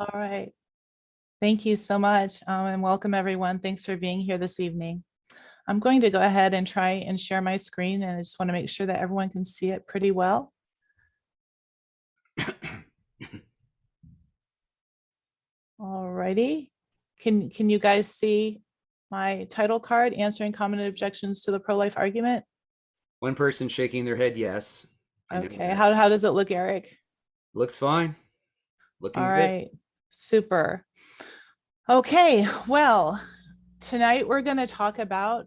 All right. Thank you so much, and welcome everyone. Thanks for being here this evening. I'm going to go ahead and try and share my screen, and I just want to make sure that everyone can see it pretty well. All righty. Can you guys see my title card, Answering Common Objections to the Pro-Life Argument? One person shaking their head yes. Okay, how does it look, Eric? Looks fine. Looking All good. right, super. Okay, well, tonight we're going to talk about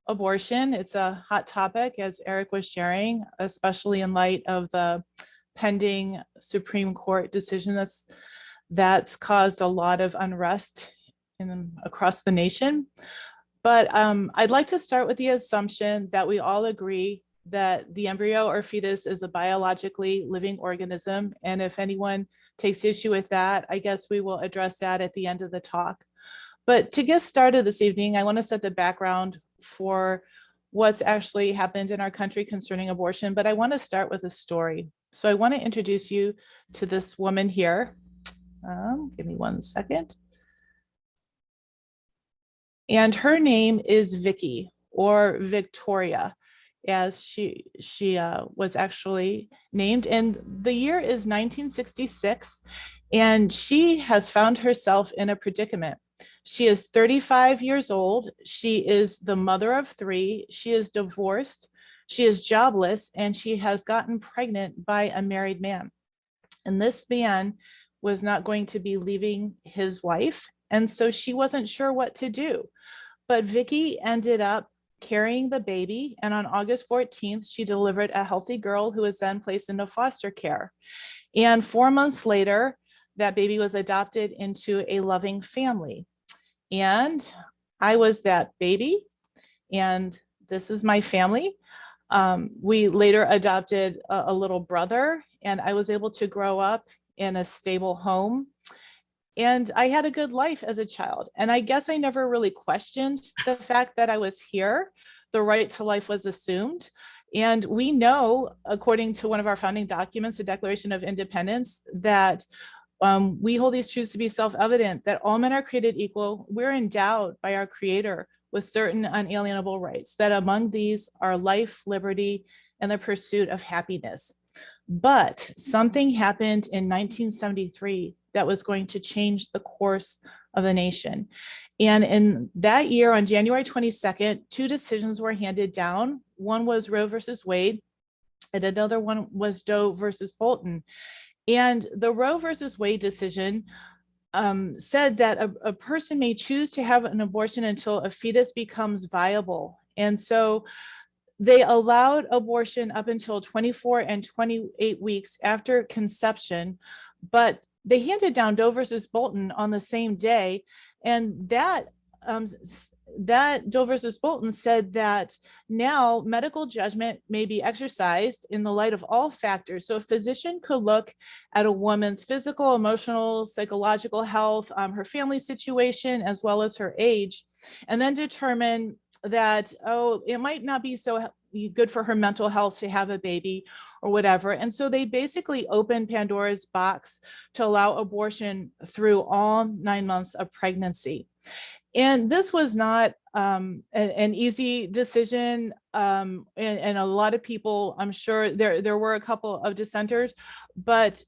abortion. It's a hot topic, as Eric was sharing, especially in light of the pending Supreme Court decision that's caused a lot of unrest across the nation. But I'd like to start with the assumption that we all agree that the embryo or fetus is a biologically living organism. And if anyone takes issue with that, I guess we will address that at the end of the talk. But to get started this evening, I want to set the background for what's actually happened in our country concerning abortion, but I want to start with a story. So I want to introduce you to this woman here. Give me one second. And her name is Vicky, or Victoria, as she was actually named. And the year is 1966, and she has found herself in a predicament. She is 35 years old. She is the mother of 3. She is divorced. She is jobless, and she has gotten pregnant by a married man. And this man was not going to be leaving his wife. And so she wasn't sure what to do. But Vicky ended up carrying the baby. And on August 14th, she delivered a healthy girl who was then placed into foster care. And 4 months later, that baby was adopted into a loving family. And I was that baby, and this is my family. We later adopted a little brother, and I was able to grow up in a stable home. And I had a good life as a child. And I guess I never really questioned the fact that I was here. The right to life was assumed. And we know, according to one of our founding documents, the Declaration of Independence, that we hold these truths to be self-evident, that all men are created equal. We're endowed by our Creator with certain unalienable rights, that among these are life, liberty, and the pursuit of happiness. But something happened in 1973 that was going to change the course of the nation. And in that year, on January 22nd, 2 decisions were handed down. One was Roe versus Wade, and another one was Doe versus Bolton. And the Roe versus Wade decision said that a person may choose to have an abortion until a fetus becomes viable. And so they allowed abortion up until 24 and 28 weeks after conception, but they handed down Doe versus Bolton on the same day. And that Doe versus Bolton said that now medical judgment may be exercised in the light of all factors. So a physician could look at a woman's physical, emotional, psychological health, her family situation, as well as her age, and then determine that, oh, it might not be so good for her mental health to have a baby or whatever. And so they basically opened Pandora's box to allow abortion through all 9 months of pregnancy. And this was not an easy decision. And a lot of people, I'm sure there were a couple of dissenters, but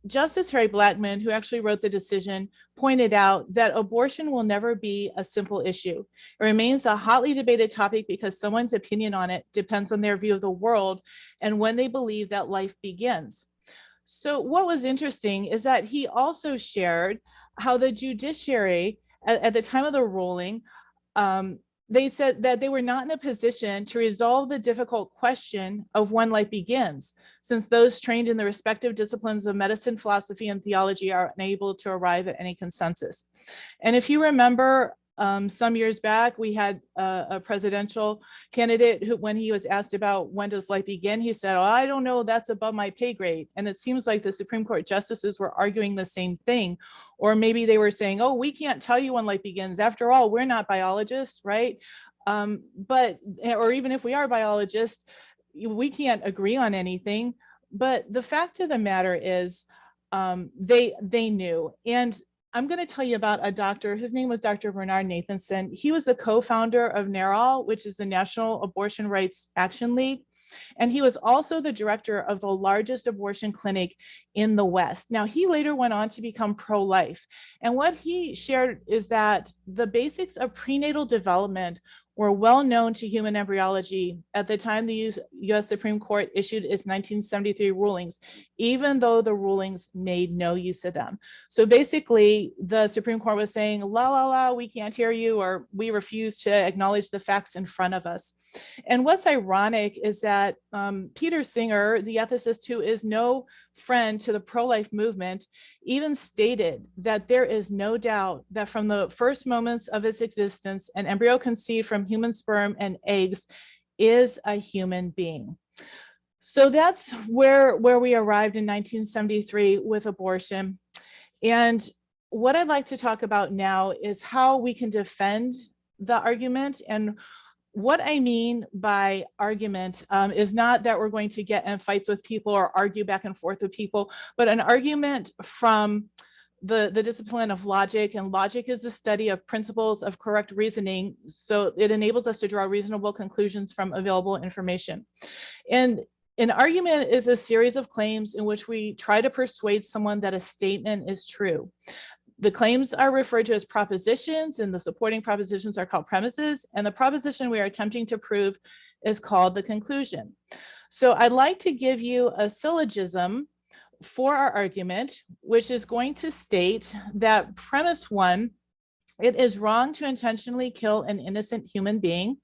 Justice Harry Blackmun, who actually wrote the decision, pointed out that abortion will never be a simple issue. It remains a hotly debated topic because someone's opinion on it depends on their view of the world and when they believe that life begins. So what was interesting is that he also shared how the judiciary, at the time of the ruling, they said that they were not in a position to resolve the difficult question of when life begins, since those trained in the respective disciplines of medicine, philosophy, and theology are unable to arrive at any consensus. And if you remember, some years back, we had a presidential candidate who, when he was asked about when does life begin, he said, oh, I don't know, that's above my pay grade. And it seems like the Supreme Court justices were arguing the same thing. Or maybe they were saying, oh, we can't tell you when life begins. After all, we're not biologists, right? Or even if we are biologists, we can't agree on anything. But the fact of the matter is, they knew. And I'm going to tell you about a doctor. His name was Dr. Bernard Nathanson. He was the co-founder of NARAL, which is the National Abortion Rights Action League. And he was also the director of the largest abortion clinic in the West. Now, he later went on to become pro-life. And what he shared is that the basics of prenatal development were well known to human embryology at the time the US Supreme Court issued its 1973 rulings, even though the rulings made no use of them. So basically, the Supreme Court was saying, la, la, la, we can't hear you, or we refuse to acknowledge the facts in front of us. And what's ironic is that Peter Singer, the ethicist who is no friend to the pro-life movement, even stated that there is no doubt that from the first moments of its existence, an embryo conceived from human sperm and eggs is a human being. So that's where we arrived in 1973 with abortion. And what I'd like to talk about now is how we can defend the argument. And what I mean by argument is not that we're going to get in fights with people or argue back and forth with people, but an argument from the discipline of logic. And logic is the study of principles of correct reasoning. So it enables us to draw reasonable conclusions from available information. And an argument is a series of claims in which we try to persuade someone that a statement is true. The claims are referred to as propositions, and the supporting propositions are called premises, and the proposition we are attempting to prove is called the conclusion. So I'd like to give you a syllogism for our argument, which is going to state that premise one, it is wrong to intentionally kill an innocent human being.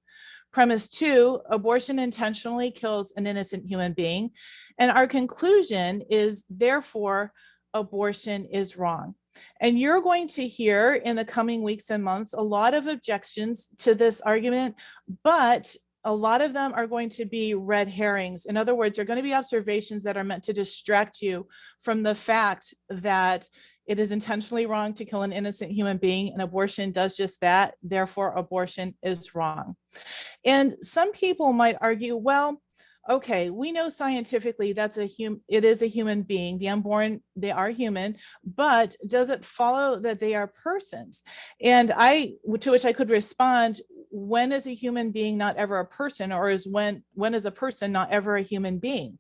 Premise two, abortion intentionally kills an innocent human being. And our conclusion is, therefore, abortion is wrong. And you're going to hear in the coming weeks and months a lot of objections to this argument, but a lot of them are going to be red herrings. In other words, they're going to be observations that are meant to distract you from the fact that it is intentionally wrong to kill an innocent human being, and abortion does just that. Therefore, abortion is wrong. And some people might argue, well, okay, we know scientifically it is a human being. The unborn, they are human, but does it follow that they are persons? And to which I could respond, when is a human being not ever a person, or when is a person not ever a human being?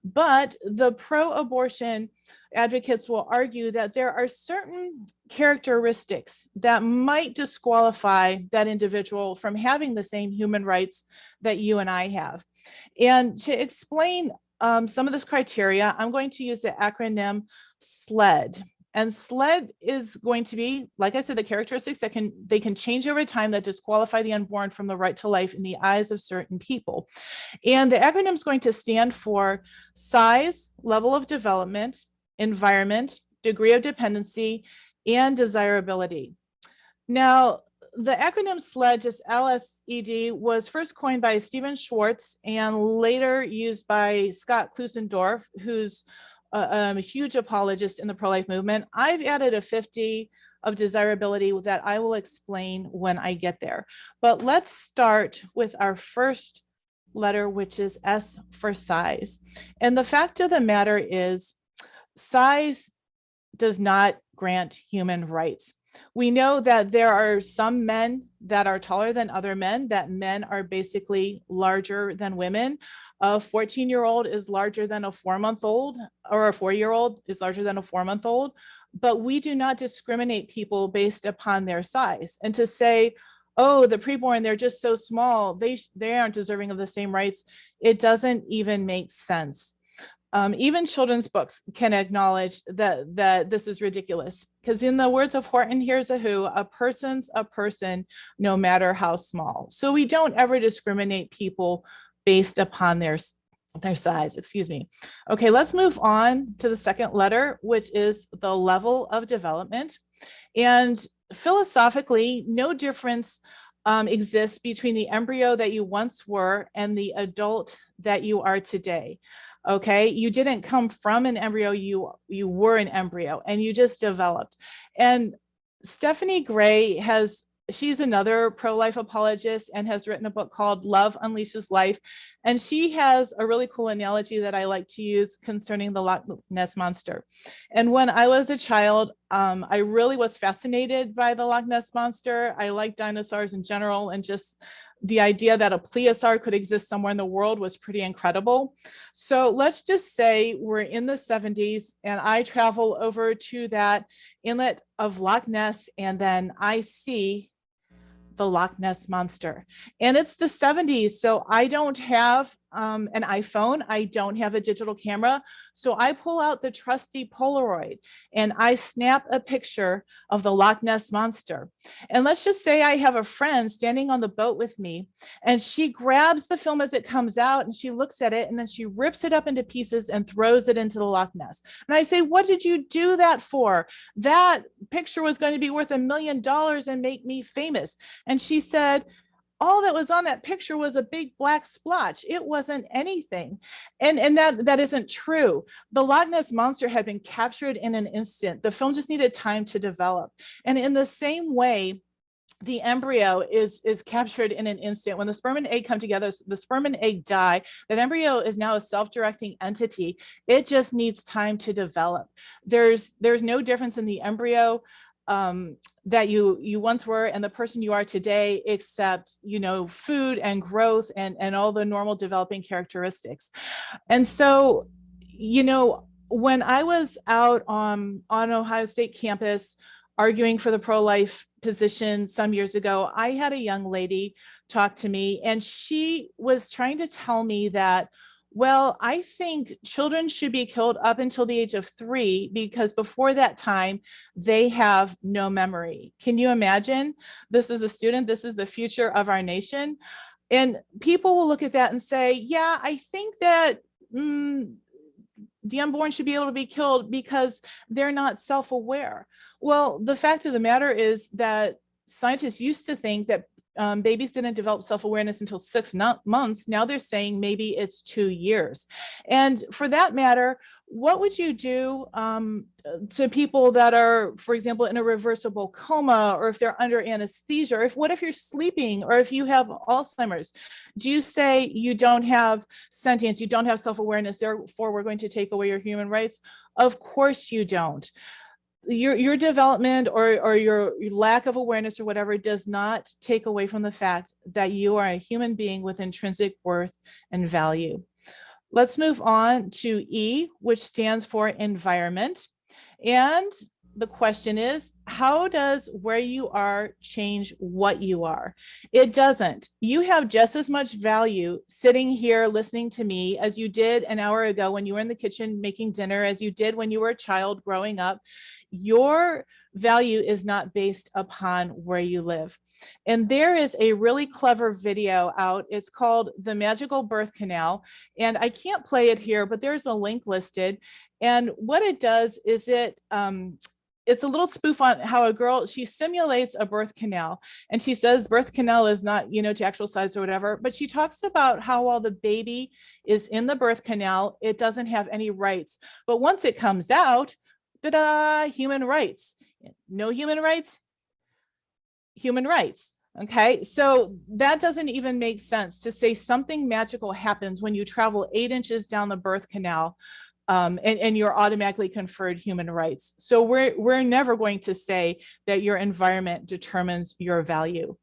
But the pro-abortion advocates will argue that there are certain characteristics that might disqualify that individual from having the same human rights that you and I have. And to explain some of this criteria, I'm going to use the acronym SLED. And SLED is going to be, like I said, the characteristics that they can change over time that disqualify the unborn from the right to life in the eyes of certain people. And the acronym is going to stand for size, level of development, environment, degree of dependency, and desirability. Now, the acronym SLED, just LSED, was first coined by Stephen Schwartz and later used by Scott Klusendorf, who's a huge apologist in the pro-life movement. I've added a 50 of desirability that I will explain when I get there. But let's start with our first letter, which is S for size. And the fact of the matter is, size does not grant human rights. We know that there are some men that are taller than other men, that men are basically larger than women. A 14-year-old is larger than a 4-month-old, or a 4-year-old is larger than a 4-month-old, but we do not discriminate people based upon their size. And to say, oh, the preborn, they're just so small, they aren't deserving of the same rights, it doesn't even make sense. Even children's books can acknowledge that this is ridiculous, because in the words of Horton Hears a Who, a person's a person no matter how small. So we don't ever discriminate people based upon their size, excuse me. Okay, let's move on to the second letter, which is the level of development. And philosophically, no difference exists between the embryo that you once were and the adult that you are today. Okay, you didn't come from an embryo, you were an embryo and you just developed. And Stephanie Gray has she's another pro-life apologist and has written a book called Love Unleashes Life. And she has a really cool analogy that I like to use concerning the Loch Ness Monster. And when I was a child, I really was fascinated by the Loch Ness Monster. I like dinosaurs in general, and just the idea that a plesiosaur could exist somewhere in the world was pretty incredible. So let's just say we're in the 70s and I travel over to that inlet of Loch Ness, and then I see the Loch Ness Monster. And it's the 70s, so I don't have an iPhone. I don't have a digital camera. So I pull out the trusty Polaroid and I snap a picture of the Loch Ness Monster. And let's just say I have a friend standing on the boat with me, and she grabs the film as it comes out and she looks at it, and then she rips it up into pieces and throws it into the Loch Ness. And I say, what did you do that for? That picture was going to be worth $1 million and make me famous. And she said, all that was on that picture was a big black splotch. It wasn't anything. And that isn't true. The Loch Ness Monster had been captured in an instant. The film just needed time to develop. And in the same way, the embryo is captured in an instant. When the sperm and egg come together, the sperm and egg die. That embryo is now a self-directing entity. It just needs time to develop. There's no difference in the embryo that you once were and the person you are today, except, food and growth and all the normal developing characteristics. And so, when I was out on Ohio State campus arguing for the pro-life position some years ago, I had a young lady talk to me, and she was trying to tell me that, well, I think children should be killed up until the age of 3, because before that time, they have no memory. Can you imagine? This is a student, this is the future of our nation. And people will look at that and say, yeah, I think that the unborn should be able to be killed because they're not self-aware. Well, the fact of the matter is that scientists used to think that babies didn't develop self-awareness until 6 months. Now they're saying maybe it's 2 years. And for that matter, what would you do to people that are, for example, in a reversible coma, or if they're under anesthesia, or what if you're sleeping, or if you have Alzheimer's? Do you say you don't have sentience, you don't have self-awareness, therefore we're going to take away your human rights? Of course you don't. Your development or your lack of awareness or whatever does not take away from the fact that you are a human being with intrinsic worth and value. Let's move on to E, which stands for environment. And the question is, how does where you are change what you are? It doesn't. You have just as much value sitting here listening to me as you did an hour ago when you were in the kitchen making dinner, as you did when you were a child growing up. Your value is not based upon where you live. And there is a really clever video out. It's called The Magical Birth Canal. And I can't play it here, but there's a link listed. And what it does is it's a little spoof on how a girl, she simulates a birth canal, and she says birth canal is not, to actual size or whatever, but she talks about how while the baby is in the birth canal, it doesn't have any rights. But once it comes out, ta-da, human rights. No human rights, human rights. Okay, so that doesn't even make sense to say something magical happens when you travel 8 inches down the birth canal. And you're automatically conferred human rights. So we're never going to say that your environment determines your value.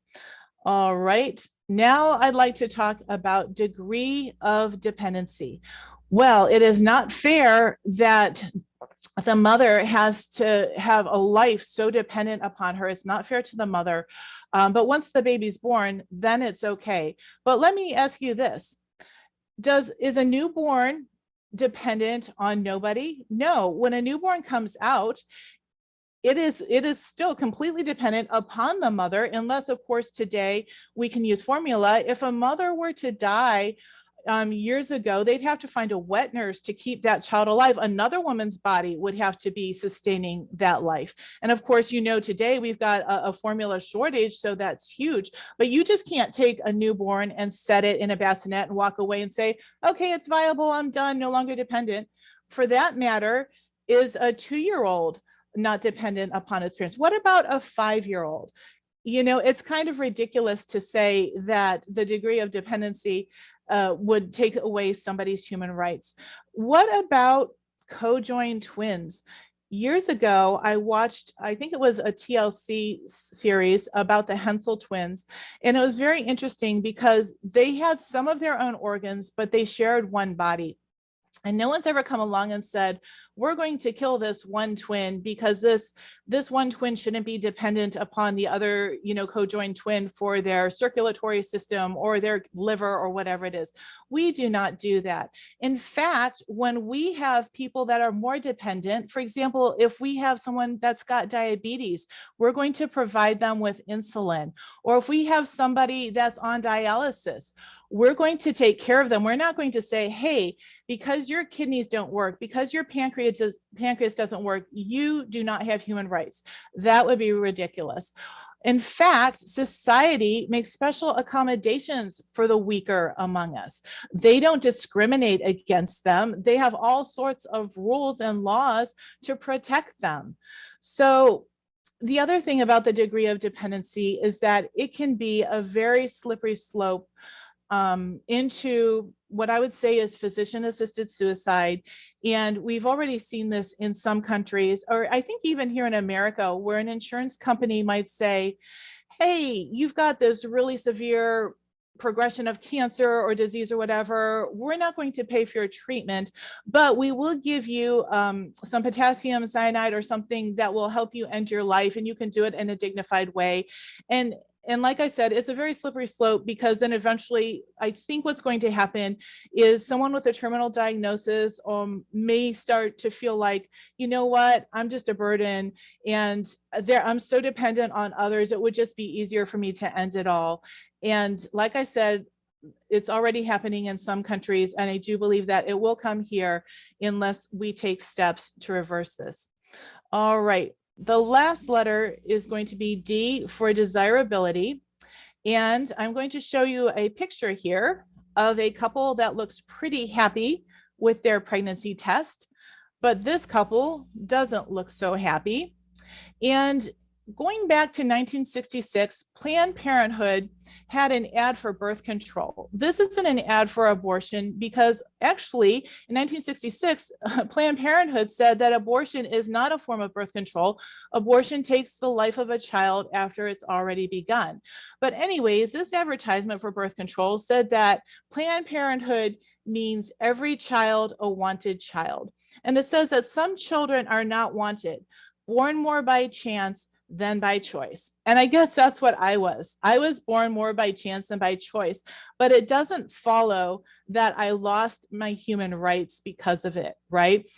All right, now I'd like to talk about degree of dependency. Well, it is not fair that the mother has to have a life so dependent upon her. It's not fair to the mother. But once the baby's born, then it's okay. But let me ask you this. Is a newborn dependent on nobody? No. When a newborn comes out, it is still completely dependent upon the mother, unless, of course, today we can use formula. If a mother were to die years ago, they'd have to find a wet nurse to keep that child alive. Another woman's body would have to be sustaining that life. And of course, today we've got a formula shortage, so that's huge. But you just can't take a newborn and set it in a bassinet and walk away and say, okay, it's viable, I'm done, no longer dependent. For that matter, is a 2-year-old not dependent upon his parents? What about a 5-year-old? You know, it's kind of ridiculous to say that the degree of dependency would take away somebody's human rights. What about co-joined twins? Years ago, I watched, I think it was a TLC series about the Hensel twins. And it was very interesting because they had some of their own organs, but they shared one body. And no one's ever come along and said, we're going to kill this one twin because this one twin shouldn't be dependent upon the other, co-joined twin for their circulatory system or their liver or whatever it is. We do not do that. In fact, when we have people that are more dependent, for example, if we have someone that's got diabetes, we're going to provide them with insulin. Or if we have somebody that's on dialysis, we're going to take care of them. We're not going to say, hey, because your kidneys don't work, because your pancreas doesn't work, you do not have human rights. That would be ridiculous. In fact, society makes special accommodations for the weaker among us. They don't discriminate against them. They have all sorts of rules and laws to protect them. So the other thing about the degree of dependency is that it can be a very slippery slope into what I would say is physician-assisted suicide. And we've already seen this in some countries, or I think even here in America, where an insurance company might say, hey, you've got this really severe progression of cancer or disease or whatever, we're not going to pay for your treatment, but we will give you some potassium cyanide or something that will help you end your life, and you can do it in a dignified way. And like I said, it's a very slippery slope, because then eventually I think what's going to happen is someone with a terminal diagnosis may start to feel like, you know what, I'm just a burden and I'm so dependent on others. It would just be easier for me to end it all. And like I said, it's already happening in some countries, and I do believe that it will come here unless we take steps to reverse this. All right. The last letter is going to be D for desirability. And I'm going to show you a picture here of a couple that looks pretty happy with their pregnancy test, but this couple doesn't look so happy. And going back to 1966, Planned Parenthood had an ad for birth control. This isn't an ad for abortion, because actually in 1966, Planned Parenthood said that abortion is not a form of birth control. Abortion takes the life of a child after it's already begun. But anyways, this advertisement for birth control said that Planned Parenthood means every child a wanted child. And it says that some children are not wanted, born more by chance than by choice. And I guess that's what I was. I was born more by chance than by choice, but it doesn't follow that I lost my human rights because of it, right?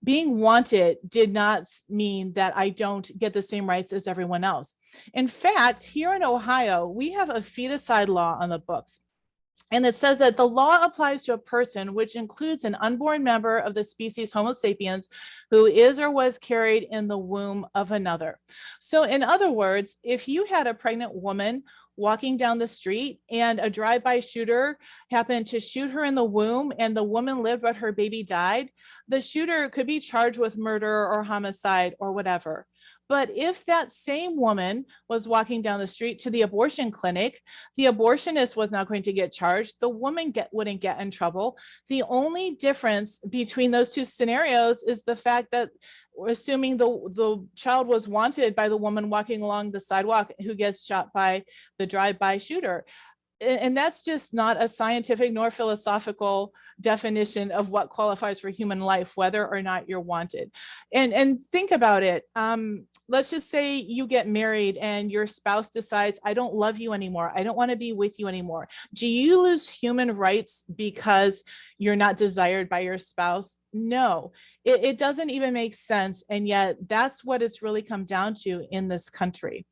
Being wanted did not mean that I don't get the same rights as everyone else. In fact, here in Ohio, we have a feticide law on the books. And it says that the law applies to a person which includes an unborn member of the species Homo sapiens who is or was carried in the womb of another. So in other words, if you had a pregnant woman walking down the street and a drive-by shooter happened to shoot her in the womb and the woman lived but her baby died, the shooter could be charged with murder or homicide or whatever. But if that same woman was walking down the street to the abortion clinic, the abortionist was not going to get charged. The woman wouldn't get in trouble. The only difference between those two scenarios is the fact that, assuming the child was wanted by the woman walking along the sidewalk who gets shot by the drive-by shooter. And that's just not a scientific nor philosophical definition of what qualifies for human life, whether or not you're wanted. And think about it. Let's just say you get married and your spouse decides, I don't love you anymore. I don't want to be with you anymore. Do you lose human rights because you're not desired by your spouse? No, it doesn't even make sense. And yet that's what it's really come down to in this country.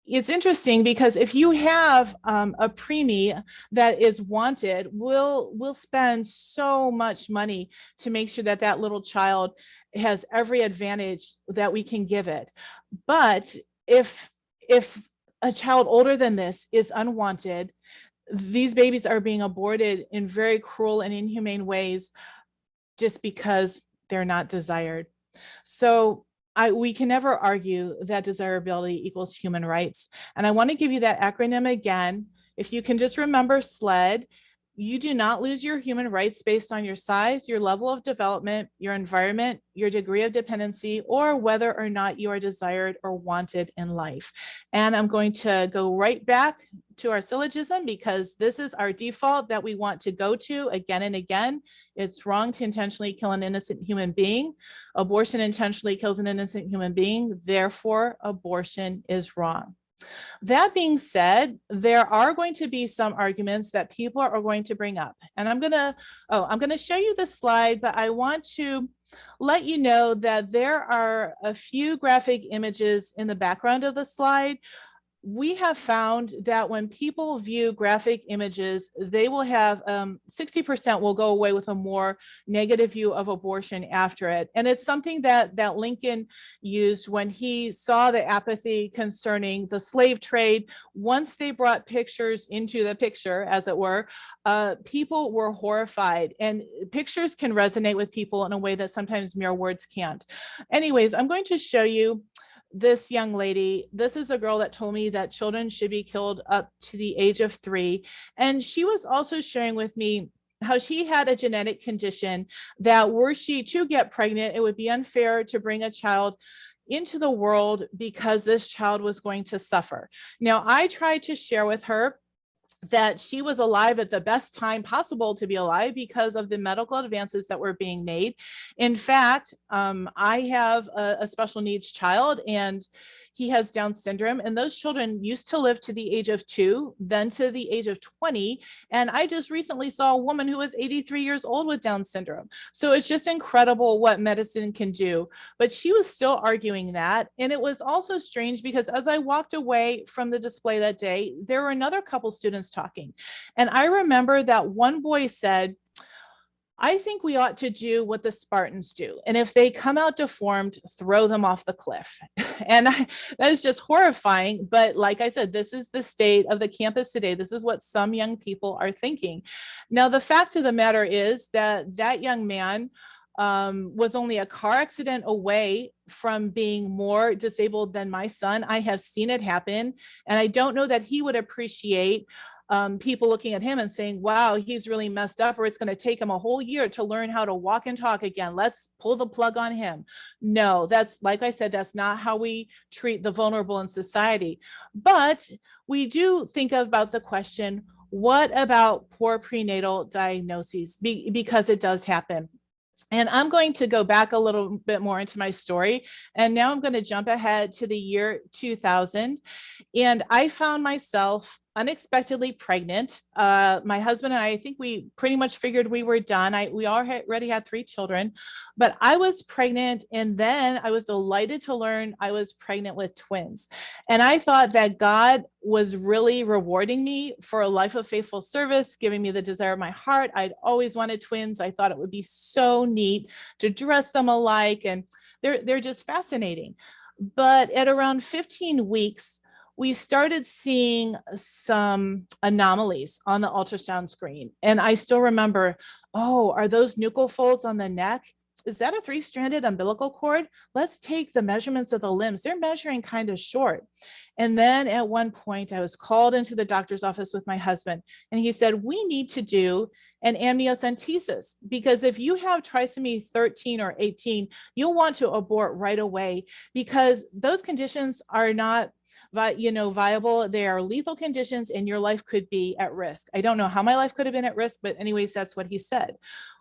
It's interesting because if you have a preemie that is wanted, we'll spend so much money to make sure that that little child has every advantage that we can give it. But if a child older than this is unwanted, these babies are being aborted in very cruel and inhumane ways just because they're not desired. So we can never argue that desirability equals human rights. And I want to give you that acronym again. If you can just remember SLED, you do not lose your human rights based on your size, your level of development, your environment, your degree of dependency, or whether or not you are desired or wanted in life. And I'm going to go right back to our syllogism because this is our default that we want to go to again and again. It's wrong to intentionally kill an innocent human being. Abortion intentionally kills an innocent human being. Therefore, abortion is wrong. That being said, there are going to be some arguments that people are going to bring up. And I'm going to show you the slide, but I want to let you know that there are a few graphic images in the background of the slide. We have found that when people view graphic images, they will have 60% will go away with a more negative view of abortion after it. And it's something that Lincoln used when he saw the apathy concerning the slave trade. Once they brought pictures into the picture, as it were, people were horrified, and pictures can resonate with people in a way that sometimes mere words can't. Anyways, I'm going to show you this young lady. This is a girl that told me that children should be killed up to the age of 3. And she was also sharing with me how she had a genetic condition that were she to get pregnant, it would be unfair to bring a child into the world because this child was going to suffer. Now, I tried to share with her that she was alive at the best time possible to be alive because of the medical advances that were being made. In fact, I have a special needs child, and he has Down syndrome, and those children used to live to the age of 2, then to the age of 20. And I just recently saw a woman who was 83 years old with Down syndrome. So it's just incredible what medicine can do. But she was still arguing that. And it was also strange because as I walked away from the display that day, there were another couple students talking. And I remember that one boy said, I think we ought to do what the Spartans do. And if they come out deformed, throw them off the cliff. And that is just horrifying. But like I said, this is the state of the campus today. This is what some young people are thinking. Now, the fact of the matter is that that young man was only a car accident away from being more disabled than my son. I have seen it happen. And I don't know that he would appreciate people looking at him and saying, wow, he's really messed up, or it's going to take him a whole year to learn how to walk and talk again. Let's pull the plug on him. No, that's, like I said, that's not how we treat the vulnerable in society. But we do think about the question, what about poor prenatal diagnoses? Because it does happen. And I'm going to go back a little bit more into my story. And now I'm going to jump ahead to the year 2000. And I found myself unexpectedly pregnant. My husband and I think we pretty much figured we were done. We already had 3 children, but I was pregnant. And then I was delighted to learn I was pregnant with twins. And I thought that God was really rewarding me for a life of faithful service, giving me the desire of my heart. I'd always wanted twins. I thought it would be so neat to dress them alike. And they're just fascinating. But at around 15 weeks, we started seeing some anomalies on the ultrasound screen. And I still remember, oh, are those nuchal folds on the neck? Is that a 3-stranded umbilical cord? Let's take the measurements of the limbs. They're measuring kind of short. And then at one point, I was called into the doctor's office with my husband, and he said, we need to do an amniocentesis, because if you have trisomy 13 or 18, you'll want to abort right away, because those conditions are not viable. They are lethal conditions, and your life could be at risk. I don't know how my life could have been at risk, but anyways, that's what he said.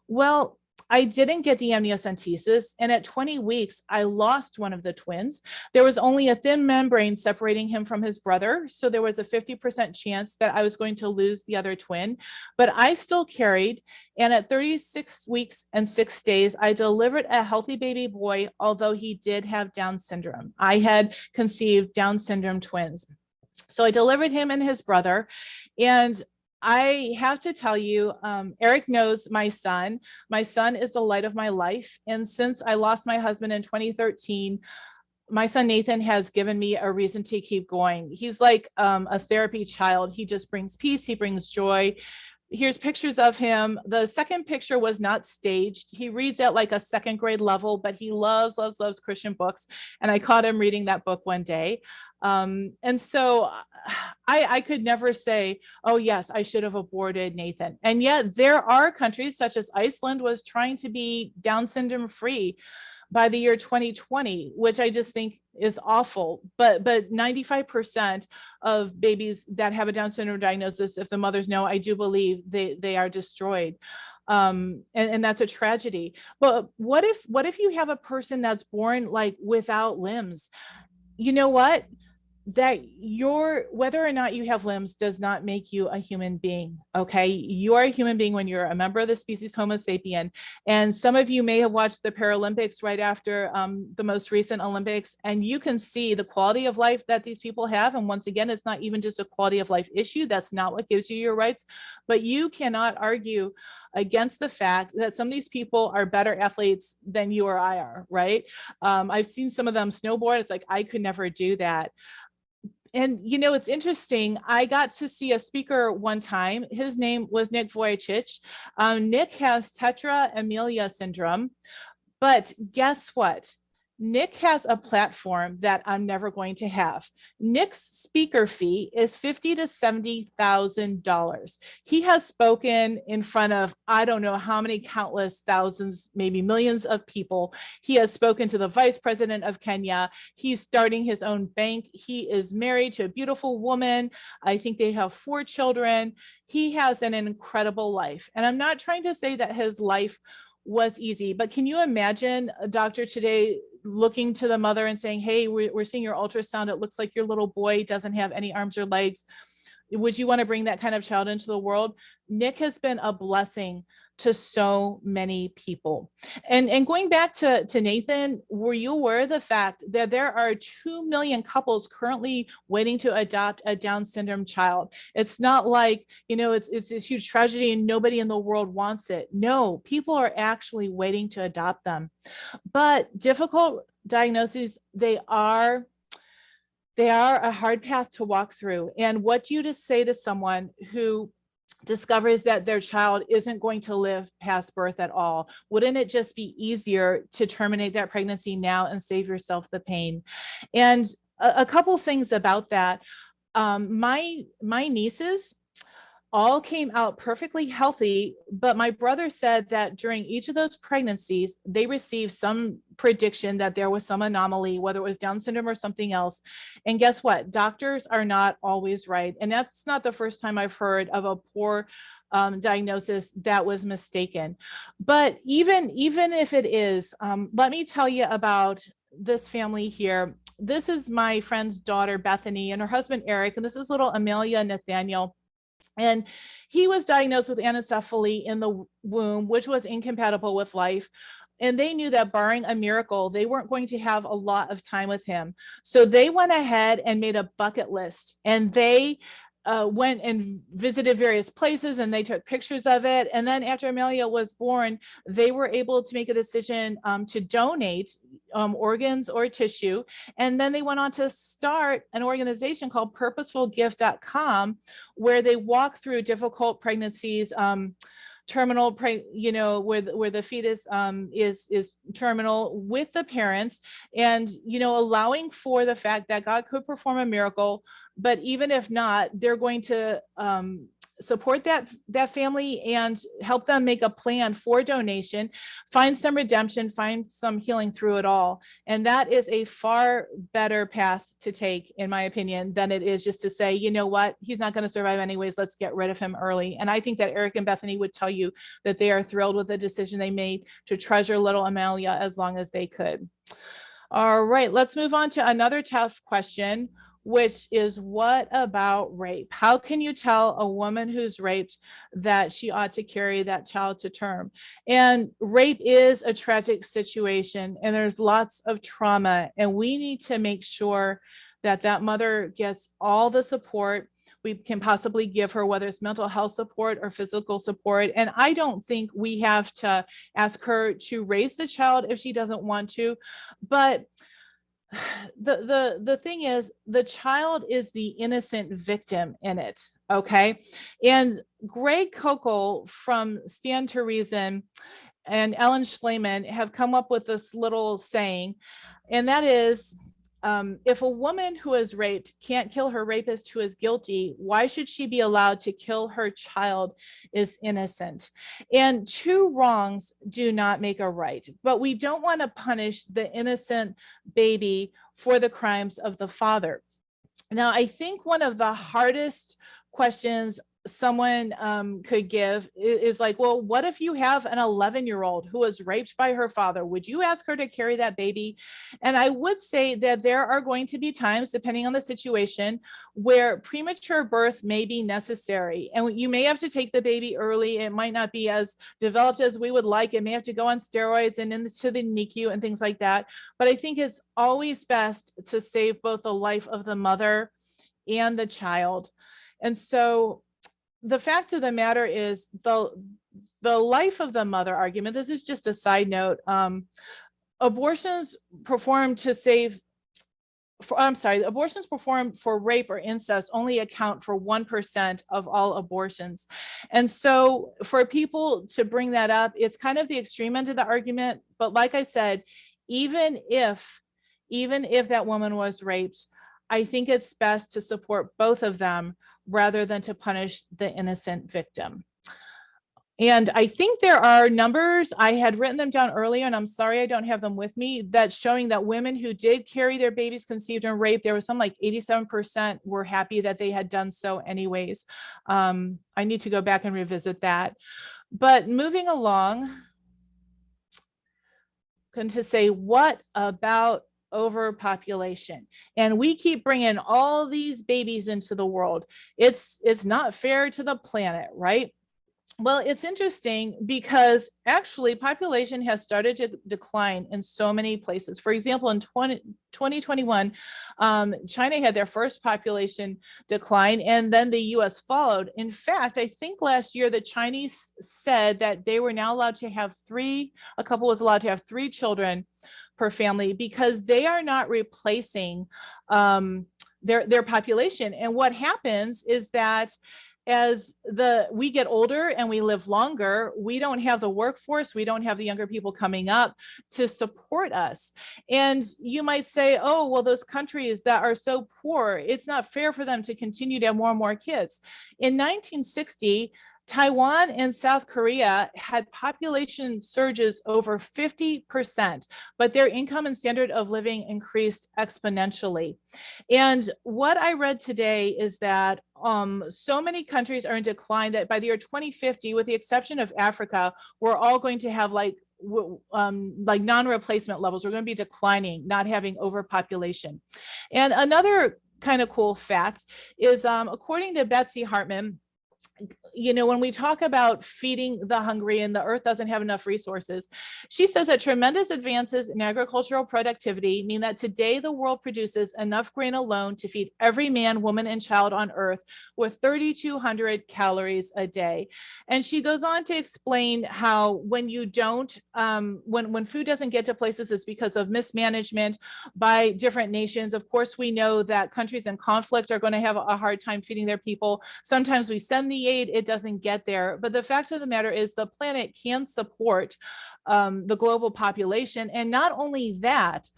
Well, I didn't get the amniocentesis, and at 20 weeks, I lost one of the twins. There was only a thin membrane separating him from his brother, so there was a 50% chance that I was going to lose the other twin, but I still carried, and at 36 weeks and 6 days, I delivered a healthy baby boy, although he did have Down syndrome. I had conceived Down syndrome twins. So I delivered him and his brother, and I have to tell you, Eric knows my son. My son is the light of my life. And since I lost my husband in 2013, my son Nathan has given me a reason to keep going. He's like a therapy child. He just brings peace. He brings joy. here's pictures of him. The second picture was not staged. He reads at like a second grade level, but he loves, loves, loves Christian books. And I caught him reading that book one day. And so I could never say, oh, yes, I should have aborted Nathan. And yet there are countries such as Iceland was trying to be Down syndrome free by the year 2020, which I just think is awful. But 95% of babies that have a Down syndrome diagnosis, if the mothers know, I do believe they are destroyed. And that's a tragedy. But what if you have a person that's born like without limbs? You know what? That whether or not you have limbs does not make you a human being. Okay, you are a human being when you're a member of the species Homo sapien. And some of you may have watched the Paralympics right after the most recent Olympics, and you can see the quality of life that these people have. And once again, it's not even just a quality of life issue. That's not what gives you your rights. But you cannot argue against the fact that some of these people are better athletes than you or I are, right? I've seen some of them snowboard. It's like, I could never do that. And, you know, it's interesting. I got to see a speaker one time. His name was Nick Vujicic. Nick has tetra amelia syndrome, but guess what? Nick has a platform that I'm never going to have. Nick's speaker fee is $50,000 to $70,000. He has spoken in front of, I don't know how many countless thousands, maybe millions of people. He has spoken to the vice president of Kenya. He's starting his own bank. He is married to a beautiful woman. I think they have 4 children. He has an incredible life. And I'm not trying to say that his life was easy, but can you imagine a doctor today looking to the mother and saying, hey, we're seeing your ultrasound. It looks like your little boy doesn't have any arms or legs. Would you want to bring that kind of child into the world? Nick has been a blessing to so many people. And going back to Nathan, were you aware of the fact that there are 2 million couples currently waiting to adopt a Down syndrome child? It's not like, you know, it's this huge tragedy and nobody in the world wants it. No, people are actually waiting to adopt them. But difficult diagnoses, they are a hard path to walk through. And what do you just say to someone who discovers that their child isn't going to live past birth at all? Wouldn't it just be easier to terminate that pregnancy now and save yourself the pain? And a couple things about that. My nieces all came out perfectly healthy, but my brother said that during each of those pregnancies, they received some prediction that there was some anomaly, whether it was Down syndrome or something else. And guess what? Doctors are not always right. And that's not the first time I've heard of a poor diagnosis that was mistaken. But even if it is, let me tell you about this family here. This is my friend's daughter, Bethany, and her husband, Eric, and this is little Amelia Nathaniel. And he was diagnosed with anencephaly in the womb, which was incompatible with life. And they knew that barring a miracle, they weren't going to have a lot of time with him. So they went ahead and made a bucket list, and they went and visited various places, and they took pictures of it. And then after Amelia was born, they were able to make a decision to donate organs or tissue. And then they went on to start an organization called purposefulgift.com, where they walk through difficult pregnancies, terminal, where the fetus is terminal with the parents, and, allowing for the fact that God could perform a miracle. But even if not, they're going to support that family and help them make a plan for donation, find some redemption, find some healing through it all. And that is a far better path to take, in my opinion, than it is just to say, you know what, he's not going to survive anyways, let's get rid of him early. And I think that Eric and Bethany would tell you that they are thrilled with the decision they made to treasure little Amelia as long as they could. All right, let's move on to another tough question, which is, what about rape? How can you tell a woman who's raped that she ought to carry that child to term? And rape is a tragic situation, and there's lots of trauma, and we need to make sure that that mother gets all the support we can possibly give her, whether it's mental health support or physical support. And I don't think we have to ask her to raise the child if she doesn't want to, but the thing is, the child is the innocent victim in it. Okay. And Greg Kokel from Stand to Reason and Ellen Schleiman have come up with this little saying, and that is, if a woman who is raped can't kill her rapist who is guilty, why should she be allowed to kill her child is innocent? And two wrongs do not make a right, but we don't want to punish the innocent baby for the crimes of the father. Now, I think one of the hardest questions someone could give is like, well, what if you have an 11-year-old who was raped by her father? Would you ask her to carry that baby? And I would say that there are going to be times, depending on the situation, where premature birth may be necessary. And you may have to take the baby early. It might not be as developed as we would like. It may have to go on steroids and into the NICU and things like that. But I think it's always best to save both the life of the mother and the child. And so the fact of the matter is, the life of the mother argument, this is just a side note, abortions performed to save, abortions performed for rape or incest only account for 1% of all abortions. And so for people to bring that up, it's kind of the extreme end of the argument. But like I said, even if that woman was raped, I think it's best to support both of them rather than to punish the innocent victim. And I think there are numbers, I had written them down earlier, and I'm sorry I don't have them with me, that's showing that women who did carry their babies conceived and raped, there was some like 87% were happy that they had done so anyways. I need to go back and revisit that. But moving along, going to say, what about overpopulation? And we keep bringing all these babies into the world. It's not fair to the planet, right? Well, it's interesting because actually population has started to decline in so many places. For example, in 2021, China had their first population decline, and then the US followed. In fact, I think last year the Chinese said that they were now allowed to have a couple was allowed to have 3 children per family because they are not replacing their population. And what happens is that as we get older and we live longer, we don't have the workforce, we don't have the younger people coming up to support us. And you might say, oh, well, those countries that are so poor, it's not fair for them to continue to have more and more kids. In 1960, Taiwan and South Korea had population surges over 50%, but their income and standard of living increased exponentially. And what I read today is that so many countries are in decline that by the year 2050, with the exception of Africa, we're all going to have like non-replacement levels. We're going to be declining, not having overpopulation. And another kind of cool fact is, according to Betsy Hartman, you know, when we talk about feeding the hungry and the earth doesn't have enough resources, she says that tremendous advances in agricultural productivity mean that today the world produces enough grain alone to feed every man, woman, and child on earth with 3,200 calories a day. And she goes on to explain how when you don't, when food doesn't get to places, it's because of mismanagement by different nations. Of course, we know that countries in conflict are going to have a hard time feeding their people. Sometimes we send the aid, it doesn't get there. But the fact of the matter is the planet can support the global population. And not only that,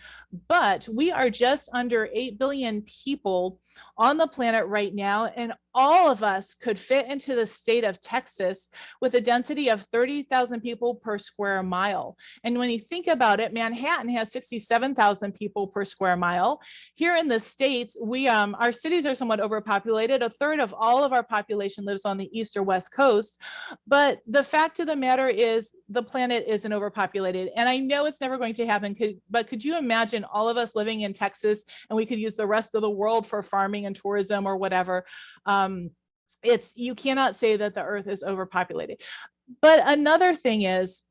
but we are just under 8 billion people on the planet right now. And all of us could fit into the state of Texas with a density of 30,000 people per square mile. And when you think about it, Manhattan has 67,000 people per square mile. Here in the States, our cities are somewhat overpopulated. A third of all of our population lives on the east or west coast. But the fact of the matter is the planet isn't overpopulated. And I know it's never going to happen, but could you imagine all of us living in Texas and we could use the rest of the world for farming and tourism or whatever? You cannot say that the earth is overpopulated. But another thing is,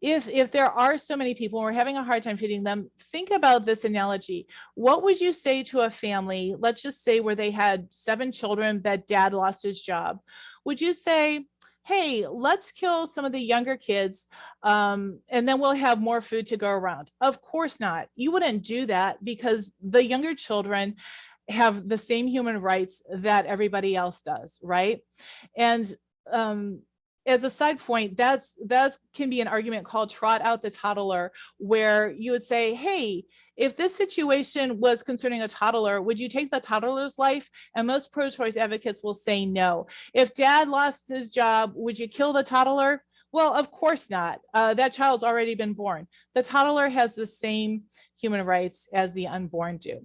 if there are so many people and we're having a hard time feeding them, think about this analogy. What would you say to a family, let's just say where they had 7 children, but dad lost his job? Would you say, hey, let's kill some of the younger kids, and then we'll have more food to go around. Of course not. You wouldn't do that, because the younger children have the same human rights that everybody else does, right? And um, as a side point, that can be an argument called trot out the toddler, where you would say, hey, if this situation was concerning a toddler, would you take the toddler's life? And most pro-choice advocates will say no. If dad lost his job, would you kill the toddler? Well, of course not. That child's already been born. The toddler has the same human rights as the unborn do.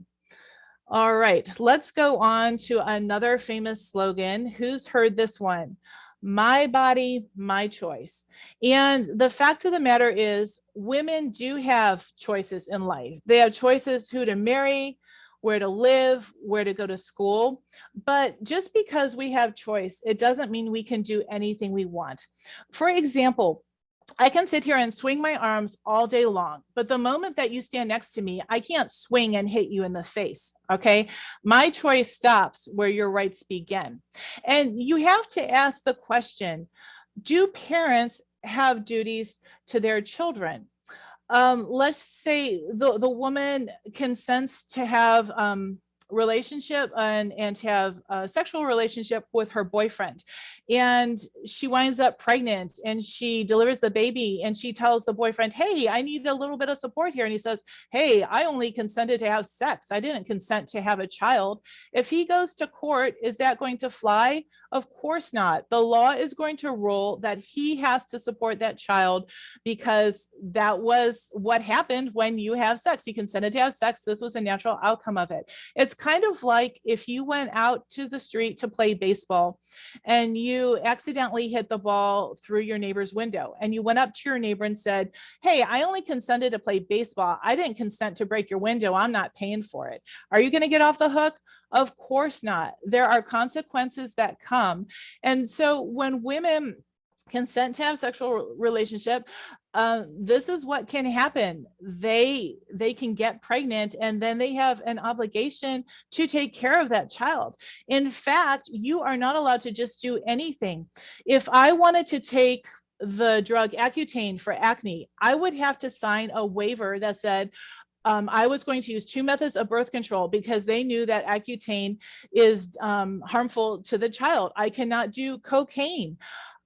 All right, let's go on to another famous slogan. Who's heard this one? My body, my choice. And the fact of the matter is, women do have choices in life. They have choices who to marry, where to live, where to go to school. But just because we have choice, it doesn't mean we can do anything we want. For example, I can sit here and swing my arms all day long, but the moment that you stand next to me, I can't swing and hit you in the face, okay? My choice stops where your rights begin. And you have to ask the question, do parents have duties to their children? Let's say the woman consents to have relationship and to have a sexual relationship with her boyfriend, and she winds up pregnant and she delivers the baby, and she tells the boyfriend, hey, I need a little bit of support here. And he says, hey, I only consented to have sex, I didn't consent to have a child. If he goes to court, is that going to fly? Of course not. The law is going to rule that he has to support that child, because that was what happened when you have sex. He consented to have sex. This was a natural outcome of it. It's kind of like if you went out to the street to play baseball and you accidentally hit the ball through your neighbor's window, and you went up to your neighbor and said, hey, I only consented to play baseball, I didn't consent to break your window, I'm not paying for it. Are you going to get off the hook? Of course not. There are consequences that come. And so when women consent to have sexual relationship, this is what can happen. They can get pregnant, and then they have an obligation to take care of that child. In fact, you are not allowed to just do anything. If I wanted to take the drug Accutane for acne, I would have to sign a waiver that said, I was going to use 2 methods of birth control, because they knew that Accutane is harmful to the child. I cannot do cocaine.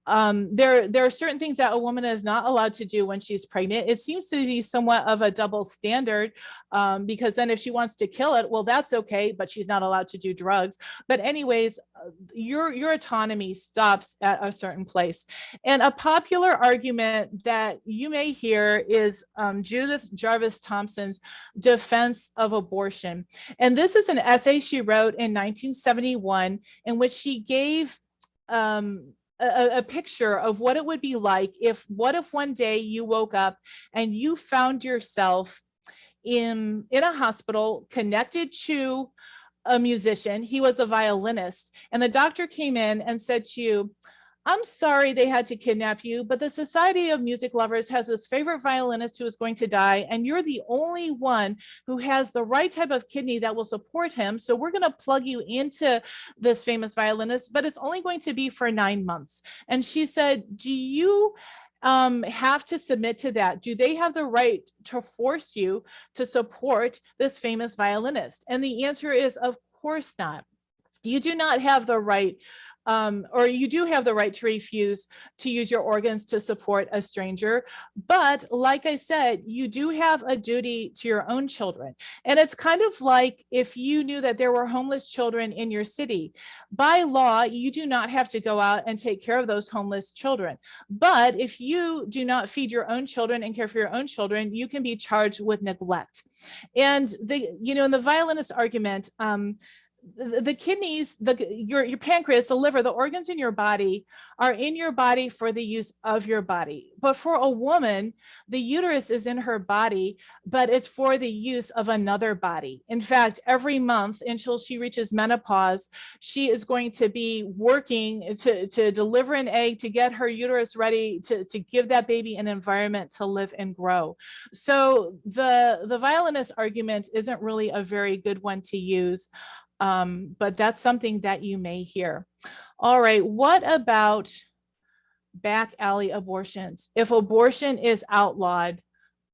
There are certain things that a woman is not allowed to do when she's pregnant. It seems to be somewhat of a double standard, because then if she wants to kill it, well, that's okay, but she's not allowed to do drugs. But anyways, your autonomy stops at a certain place. And a popular argument that you may hear is Judith Jarvis Thompson's defense of abortion. And this is an essay she wrote in 1971, in which she gave a picture of what it would be like what if one day you woke up and you found yourself in a hospital connected to a musician. He was a violinist, and the doctor came in and said to you, I'm sorry they had to kidnap you, but the Society of Music Lovers has his favorite violinist who is going to die, and you're the only one who has the right type of kidney that will support him. So we're going to plug you into this famous violinist, but it's only going to be for 9 months. And she said, do you have to submit to that? Do they have the right to force you to support this famous violinist? And the answer is, of course not. You do not have the right, or you do have the right to refuse to use your organs to support a stranger. But like I said, you do have a duty to your own children. And it's kind of like if you knew that there were homeless children in your city. By law, you do not have to go out and take care of those homeless children. But if you do not feed your own children and care for your own children, you can be charged with neglect. And in the violinist argument, the kidneys, your pancreas, the liver, the organs in your body are in your body for the use of your body. But for a woman, the uterus is in her body, but it's for the use of another body. In fact, every month until she reaches menopause, she is going to be working to deliver an egg, to get her uterus ready to give that baby an environment to live and grow. So the violinist argument isn't really a very good one to use. But that's something that you may hear. All right, what about back alley abortions. If abortion is outlawed,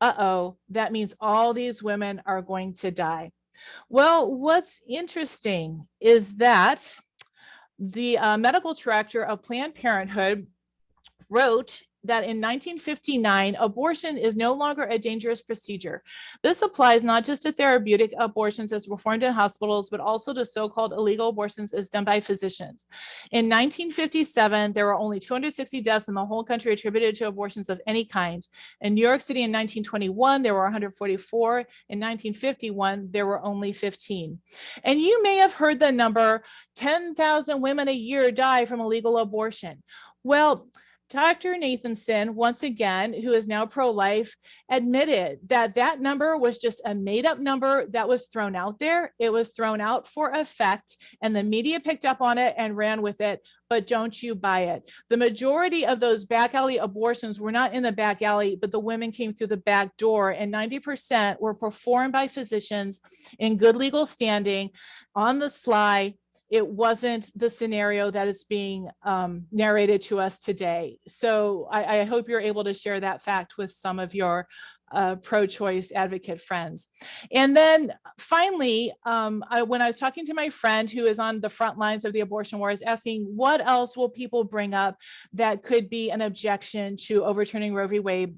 that means all these women are going to die. Well, what's interesting is that the medical director of Planned Parenthood wrote that in 1959, abortion is no longer a dangerous procedure. This applies not just to therapeutic abortions as performed in hospitals, but also to so-called illegal abortions as done by physicians. In 1957, there were only 260 deaths in the whole country attributed to abortions of any kind. In New York City in 1921, there were 144. In 1951, there were only 15. And you may have heard the number 10,000 women a year die from illegal abortion. Well, Dr. Nathanson, once again, who is now pro-life, admitted that that number was just a made-up number that was thrown out there. It was thrown out for effect, and the media picked up on it and ran with it, but don't you buy it. The majority of those back alley abortions were not in the back alley, but the women came through the back door, and 90% were performed by physicians in good legal standing on the sly. It wasn't the scenario that is being narrated to us today. So I hope you're able to share that fact with some of your pro-choice advocate friends. And then finally, when I was talking to my friend who is on the front lines of the abortion war, I was asking, what else will people bring up that could be an objection to overturning Roe v. Wade?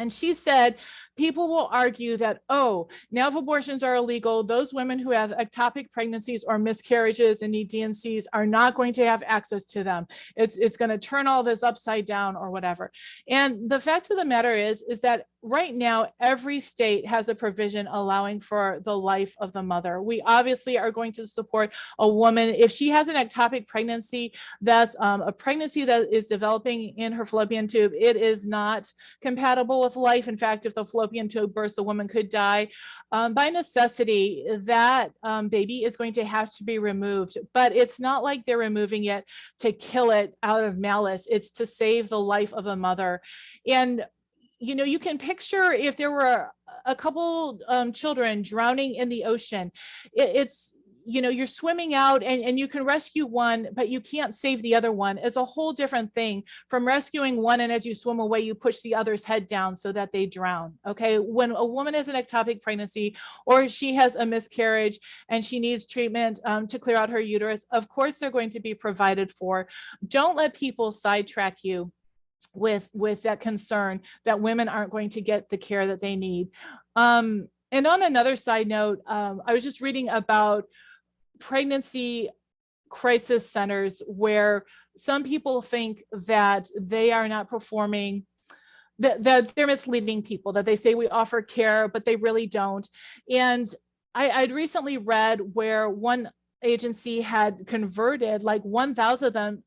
And she said, people will argue that, oh, now if abortions are illegal, those women who have ectopic pregnancies or miscarriages and need DNCs are not going to have access to them. It's going to turn all this upside down or whatever. And the fact of the matter is that right now, every state has a provision allowing for the life of the mother. We obviously are going to support a woman if she has an ectopic pregnancy, that's a pregnancy that is developing in her fallopian tube. It is not compatible with life. In fact, if the fallopian tube bursts, the woman could die. By necessity, that baby is going to have to be removed, but it's not like they're removing it to kill it out of malice. It's to save the life of a mother. And you know, you can picture if there were a couple children drowning in the ocean, it's, you know, you're swimming out and you can rescue one, but you can't save the other one. It's a whole different thing from rescuing one, and as you swim away, you push the other's head down so that they drown. Okay, when a woman has an ectopic pregnancy or she has a miscarriage and she needs treatment to clear out her uterus, of course they're going to be provided for. Don't let people sidetrack you with that concern that women aren't going to get the care that they need. And on another side note, I was just reading about pregnancy crisis centers where some people think that they are not performing, that they're misleading people, that they say we offer care, but they really don't. And I'd recently read where one agency had converted like 1,000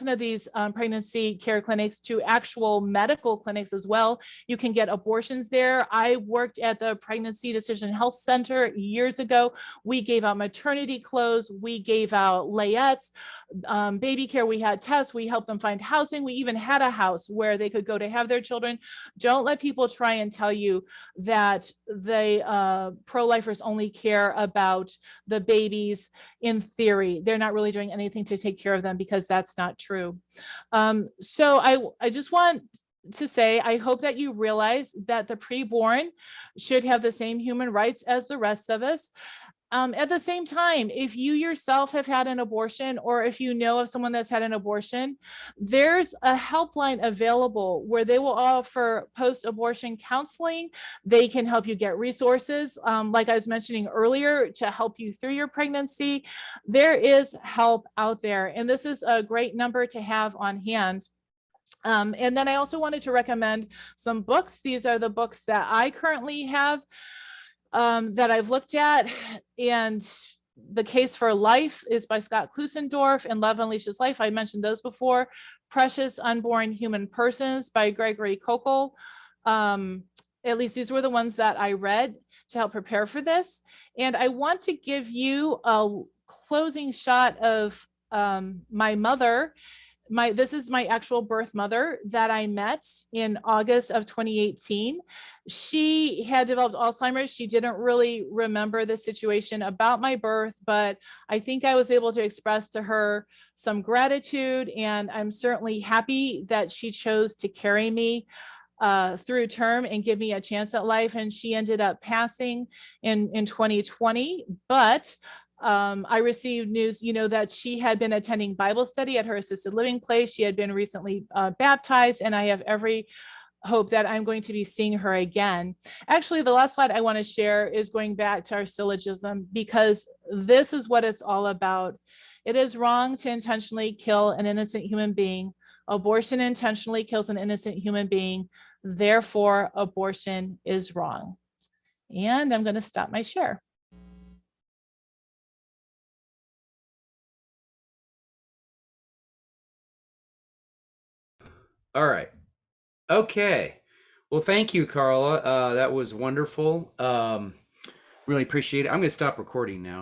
of these pregnancy care clinics to actual medical clinics as well. You can get abortions there. I worked at the Pregnancy Decision Health Center years ago. We gave out maternity clothes. We gave out layettes, baby care. We had tests. We helped them find housing. We even had a house where they could go to have their children. Don't let people try and tell you that the pro-lifers only care about the babies in theory. They're not really doing anything to take care of them, because that's not true. So I just want to say, I hope that you realize that the preborn should have the same human rights as the rest of us. At the same time, if you yourself have had an abortion, or if you know of someone that's had an abortion, there's a helpline available where they will offer post-abortion counseling. They can help you get resources, like I was mentioning earlier, to help you through your pregnancy. There is help out there, and this is a great number to have on hand. And then I also wanted to recommend some books. These are the books that I currently have that I've looked at. And The Case for Life is by Scott Klusendorf, and Love Unleashes Life, I mentioned those before. Precious Unborn Human Persons by Gregory Kokel. At least these were the ones that I read to help prepare for this. And I want to give you a closing shot of my mother. this is my actual birth mother that I met in August of 2018. She had developed Alzheimer's. She didn't really remember the situation about my birth, but I think I was able to express to her some gratitude, and I'm certainly happy that she chose to carry me through term and give me a chance at life. And she ended up passing in 2020, but I received news, that she had been attending Bible study at her assisted living place. She had been recently baptized, and I have every hope that I'm going to be seeing her again. Actually, the last slide I want to share is going back to our syllogism, because this is what it's all about. It is wrong to intentionally kill an innocent human being. Abortion intentionally kills an innocent human being. Therefore, abortion is wrong. And I'm going to stop my share. All right. Okay. Well, thank you, Carla. That was wonderful. Really appreciate it. I'm going to stop recording now.